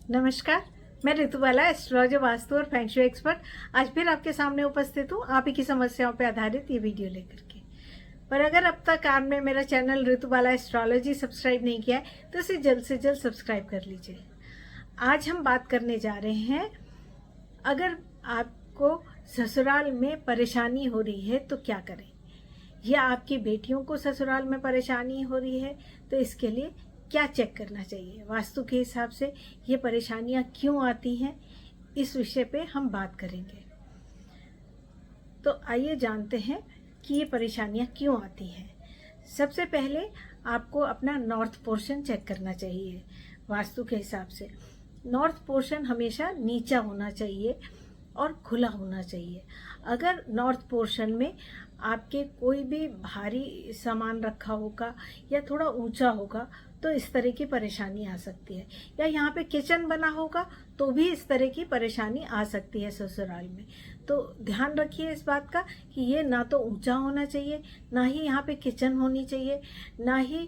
नमस्कार, मैं ऋतुबाला, एस्ट्रोलॉजर, वास्तु और फेंग शुई एक्सपर्ट आज फिर आपके सामने उपस्थित हूँ आप ही की समस्याओं पर आधारित ये वीडियो लेकर के। पर अगर अब तक आपने मेरा चैनल ऋतुबाला एस्ट्रोलॉजी सब्सक्राइब नहीं किया है तो इसे जल्द से जल्द सब्सक्राइब कर लीजिए। आज हम बात करने जा रहे हैं, अगर आपको ससुराल में परेशानी हो रही है तो क्या करें, या आपकी बेटियों को ससुराल में परेशानी हो रही है तो इसके लिए क्या चेक करना चाहिए, वास्तु के हिसाब से ये परेशानियां क्यों आती हैं, इस विषय पे हम बात करेंगे। तो आइए जानते हैं कि ये परेशानियां क्यों आती हैं। सबसे पहले आपको अपना नॉर्थ पोर्शन चेक करना चाहिए। वास्तु के हिसाब से नॉर्थ पोर्शन हमेशा नीचा होना चाहिए और खुला होना चाहिए। अगर नॉर्थ पोर्शन में आपके कोई भी भारी सामान रखा होगा या थोड़ा ऊंचा होगा तो इस तरह की परेशानी आ सकती है, या यहाँ पे किचन बना होगा तो भी इस तरह की परेशानी आ सकती है ससुराल में। तो ध्यान रखिए इस बात का कि ये ना तो ऊंचा होना चाहिए, ना ही यहाँ पे किचन होनी चाहिए, ना ही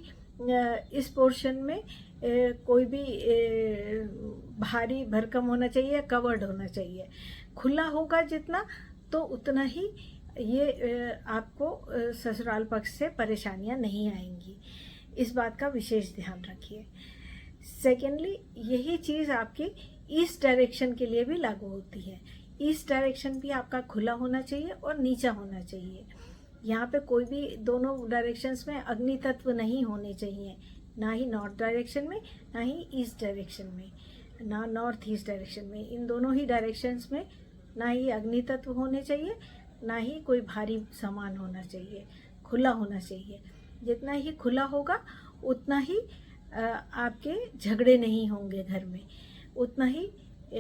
इस पोर्शन में कोई भी भारी भरकम होना चाहिए, कवर्ड होना चाहिए। खुला होगा जितना तो उतना ही ये आपको ससुराल पक्ष से परेशानियां नहीं आएंगी। इस बात का विशेष ध्यान रखिए। सेकेंडली, यही चीज़ आपके ईस्ट डायरेक्शन के लिए भी लागू होती है। ईस्ट डायरेक्शन भी आपका खुला होना चाहिए और नीचा होना चाहिए। यहाँ पे कोई भी दोनों डायरेक्शंस में अग्नि तत्व नहीं होने चाहिए, ना ही नॉर्थ डायरेक्शन में ना ही ईस्ट डायरेक्शन में, ना नॉर्थ ईस्ट डायरेक्शन में। इन दोनों ही डायरेक्शंस में ना ही अग्नि तत्व होने चाहिए, ना ही कोई भारी सामान होना चाहिए। खुला होना चाहिए। जितना ही खुला होगा उतना ही आपके झगड़े नहीं होंगे घर में, उतना ही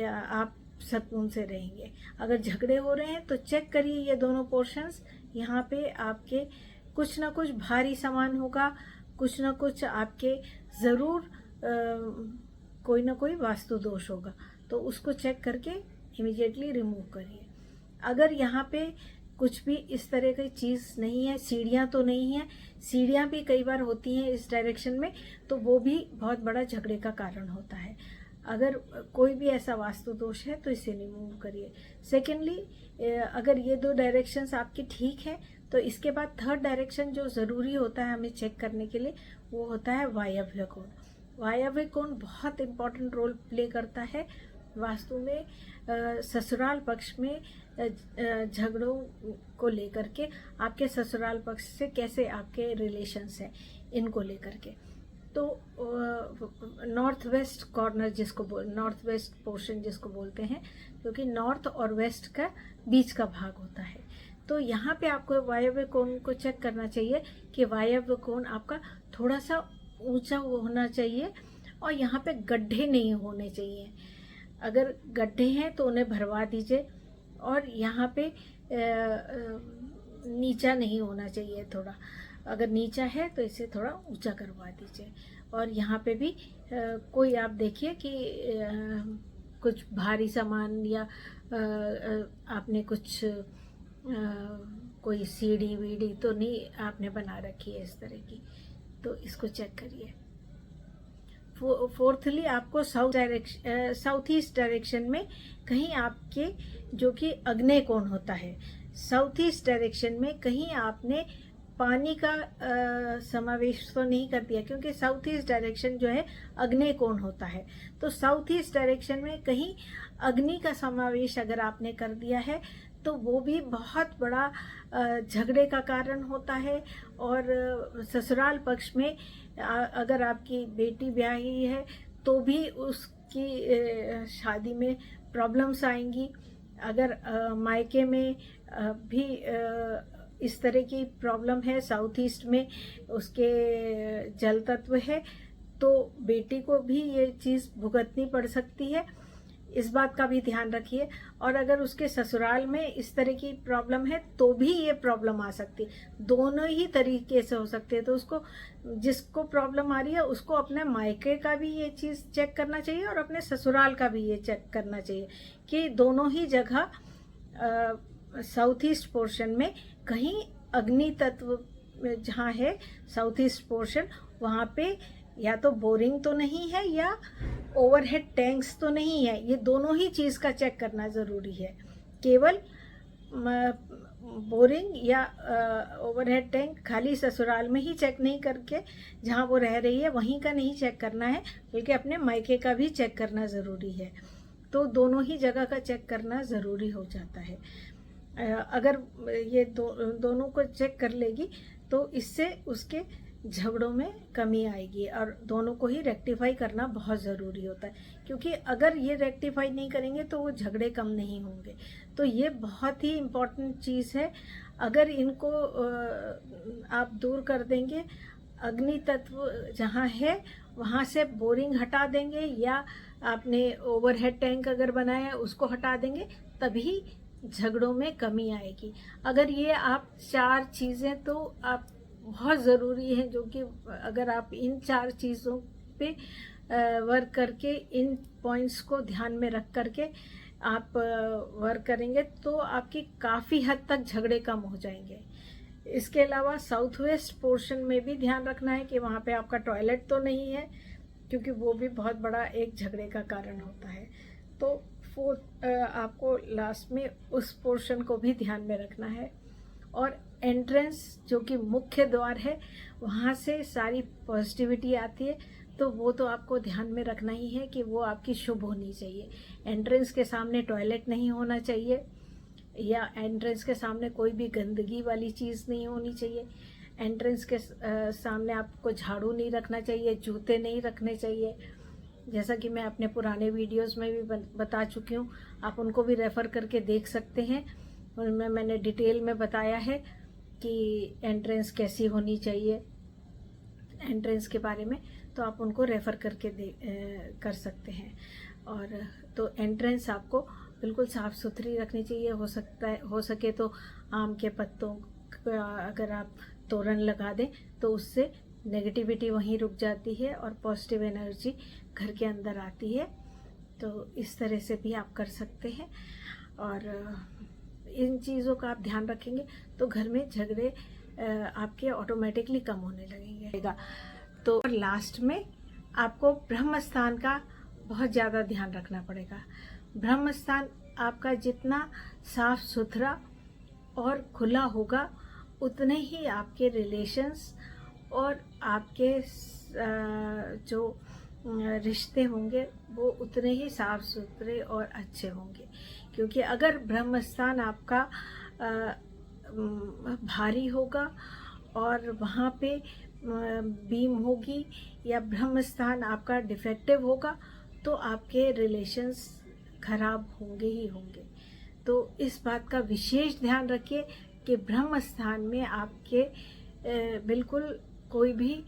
आप सुकून से रहेंगे। अगर झगड़े हो रहे हैं तो चेक करिए ये दोनों पोर्शंस, यहाँ पे आपके कुछ ना कुछ भारी सामान होगा, कुछ ना कुछ आपके ज़रूर कोई ना कोई वास्तु दोष होगा, तो उसको चेक करके इमीडिएटली रिमूव करिए। अगर यहाँ पे कुछ भी इस तरह की चीज़ नहीं है, सीढ़ियाँ तो नहीं है, सीढ़ियाँ भी कई बार होती हैं इस डायरेक्शन में, तो वो भी बहुत बड़ा झगड़े का कारण होता है। अगर कोई भी ऐसा वास्तु दोष है तो इसे रिमूव करिए। सेकेंडली, अगर ये दो डायरेक्शंस आपके ठीक है तो इसके बाद थर्ड डायरेक्शन जो ज़रूरी होता है हमें चेक करने के लिए, वो होता है वायव्य कोण। वायव्य कोण बहुत इम्पोर्टेंट रोल प्ले करता है वास्तु में। ससुराल पक्ष में झगड़ों को लेकर के, आपके ससुराल पक्ष से कैसे आपके रिलेशंस हैं इनको लेकर के। तो north west corner north west portion जिसको बोलते हैं, क्योंकि नॉर्थ और वेस्ट का बीच का भाग होता है। तो यहाँ पे आपको वायव्य कोण को चेक करना चाहिए कि वायव्य कोण आपका थोड़ा सा ऊंचा होना चाहिए और यहाँ पे गड्ढे नहीं होने चाहिए। अगर गड्ढे हैं तो उन्हें भरवा दीजिए, और यहाँ पे नीचा नहीं होना चाहिए। थोड़ा अगर नीचा है तो इसे थोड़ा ऊंचा करवा दीजिए। और यहाँ पे भी कोई आप देखिए कि कुछ भारी सामान या आपने कुछ कोई सीढ़ी वीढ़ी तो नहीं आपने बना रखी है इस तरह की, तो इसको चेक करिए। फोर्थली, आपको साउथ ईस्ट डायरेक्शन में कहीं आपके जो कि आग्नेय कोण होता है, साउथ ईस्ट डायरेक्शन में कहीं आपने पानी का समावेश तो नहीं कर दिया, क्योंकि साउथ ईस्ट डायरेक्शन जो है आग्नेय कोण होता है। तो साउथ ईस्ट डायरेक्शन में कहीं अग्नि का समावेश अगर आपने कर दिया है तो वो भी बहुत बड़ा झगड़े का कारण होता है। और ससुराल पक्ष में अगर आपकी बेटी ब्याही है तो भी उसकी शादी में प्रॉब्लम्स आएंगी। अगर मायके में भी इस तरह की प्रॉब्लम है, साउथ ईस्ट में उसके जल तत्व है, तो बेटी को भी ये चीज़ भुगतनी पड़ सकती है। इस बात का भी ध्यान रखिए। और अगर उसके ससुराल में इस तरह की प्रॉब्लम है तो भी ये प्रॉब्लम आ सकती है, दोनों ही तरीके से हो सकती है। तो उसको, जिसको प्रॉब्लम आ रही है उसको अपने मायके का भी ये चीज़ चेक करना चाहिए और अपने ससुराल का भी ये चेक करना चाहिए कि दोनों ही जगह साउथ ईस्ट पोर्शन में कहीं अग्नि तत्व जहाँ है साउथ ईस्ट पोर्शन, वहाँ पे या तो बोरिंग तो नहीं है या ओवरहेड टैंक्स तो नहीं है। ये दोनों ही चीज़ का चेक करना ज़रूरी है। केवल बोरिंग या ओवरहेड टैंक खाली ससुराल में ही चेक नहीं करके जहाँ वो रह रही है वहीं का नहीं चेक करना है, बल्कि अपने मायके का भी चेक करना ज़रूरी है। तो दोनों ही जगह का चेक करना ज़रूरी हो जाता है। अगर ये दोनों को चेक कर लेगी तो इससे उसके झगड़ों में कमी आएगी, और दोनों को ही रेक्टिफाई करना बहुत ज़रूरी होता है, क्योंकि अगर ये रेक्टिफाई नहीं करेंगे तो वो झगड़े कम नहीं होंगे। तो ये बहुत ही इम्पॉर्टेंट चीज़ है। अगर इनको आप दूर कर देंगे, अग्नि तत्व जहाँ है वहाँ से बोरिंग हटा देंगे, या आपने ओवरहेड टैंक अगर बनाया है उसको हटा देंगे, तभी झगड़ों में कमी आएगी। अगर ये आप 4 चीज़ें तो आप बहुत ज़रूरी है, जो कि अगर आप इन 4 चीज़ों पे वर्क करके, इन पॉइंट्स को ध्यान में रख करके आप वर्क करेंगे तो आपकी काफ़ी हद तक झगड़े कम हो जाएंगे। इसके अलावा साउथ वेस्ट पोर्शन में भी ध्यान रखना है कि वहाँ पे आपका टॉयलेट तो नहीं है, क्योंकि वो भी बहुत बड़ा एक झगड़े का कारण होता है। तो आपको लास्ट में उस पोर्शन को भी ध्यान में रखना है। और एंट्रेंस जो कि मुख्य द्वार है, वहाँ से सारी पॉजिटिविटी आती है, तो वो तो आपको ध्यान में रखना ही है कि वो आपकी शुभ होनी चाहिए। एंट्रेंस के सामने टॉयलेट नहीं होना चाहिए, या एंट्रेंस के सामने कोई भी गंदगी वाली चीज़ नहीं होनी चाहिए। एंट्रेंस के सामने आपको झाड़ू नहीं रखना चाहिए, जूते नहीं रखने चाहिए, जैसा कि मैं अपने पुराने वीडियोस में भी बता चुकी हूँ। आप उनको भी रेफ़र करके देख सकते हैं। उनमें मैंने डिटेल में बताया है कि एंट्रेंस कैसी होनी चाहिए, एंट्रेंस के बारे में, तो आप उनको रेफ़र करके कर सकते हैं। और तो एंट्रेंस आपको बिल्कुल साफ़ सुथरी रखनी चाहिए। हो सके तो आम के पत्तों का अगर आप तोरण लगा दें तो उससे नेगेटिविटी वहीं रुक जाती है और पॉजिटिव एनर्जी घर के अंदर आती है। तो इस तरह से भी आप कर सकते हैं, और इन चीज़ों का आप ध्यान रखेंगे तो घर में झगड़े आपके ऑटोमेटिकली कम होने लगेगा। तो लास्ट में आपको ब्रह्म स्थान का बहुत ज़्यादा ध्यान रखना पड़ेगा। ब्रह्म स्थान आपका जितना साफ सुथरा और खुला होगा, उतने ही आपके रिलेशंस और आपके जो रिश्ते होंगे वो उतने ही साफ सुथरे और अच्छे होंगे। क्योंकि अगर ब्रह्म स्थान आपका भारी होगा और वहाँ पे बीम होगी, या ब्रह्म स्थान आपका डिफेक्टिव होगा, तो आपके रिलेशंस खराब होंगे ही होंगे। तो इस बात का विशेष ध्यान रखिए कि ब्रह्म स्थान में आपके बिल्कुल कोई भी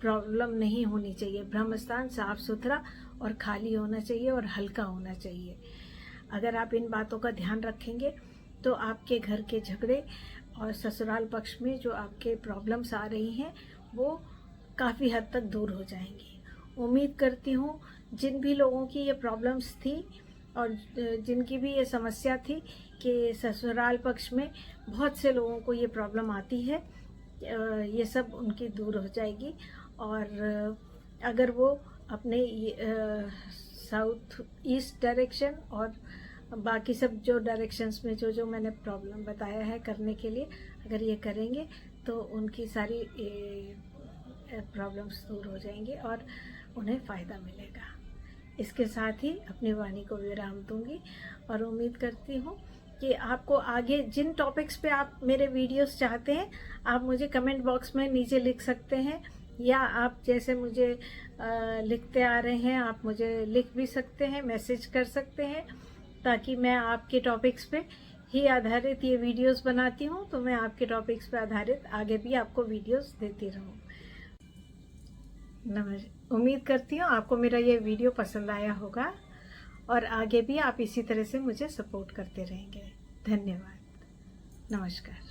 प्रॉब्लम नहीं होनी चाहिए। ब्रह्म स्थान साफ सुथरा और खाली होना चाहिए और हल्का होना चाहिए। अगर आप इन बातों का ध्यान रखेंगे तो आपके घर के झगड़े और ससुराल पक्ष में जो आपके प्रॉब्लम्स आ रही हैं वो काफ़ी हद तक दूर हो जाएंगी। उम्मीद करती हूँ जिन भी लोगों की ये प्रॉब्लम्स थी और जिनकी भी ये समस्या थी कि ससुराल पक्ष में बहुत से लोगों को ये प्रॉब्लम आती है, ये सब उनकी दूर हो जाएगी। और अगर वो अपने साउथ ईस्ट डायरेक्शन और बाकी सब जो डायरेक्शंस में जो मैंने प्रॉब्लम बताया है करने के लिए, अगर ये करेंगे तो उनकी सारी प्रॉब्लम्स दूर हो जाएंगे और उन्हें फ़ायदा मिलेगा। इसके साथ ही अपनी वाणी को विराम दूंगी और उम्मीद करती हूँ कि आपको आगे जिन टॉपिक्स पे आप मेरे वीडियोस चाहते हैं, आप मुझे कमेंट बॉक्स में नीचे लिख सकते हैं, या आप जैसे मुझे लिखते आ रहे हैं आप मुझे लिख भी सकते हैं, मैसेज कर सकते हैं, ताकि मैं आपके टॉपिक्स पे ही आधारित ये वीडियोस बनाती हूँ, तो मैं आपके टॉपिक्स पे आधारित आगे भी आपको वीडियोस देती रहूँ। उम्मीद करती हूँ आपको मेरा ये वीडियो पसंद आया होगा और आगे भी आप इसी तरह से मुझे सपोर्ट करते रहेंगे। धन्यवाद। नमस्कार।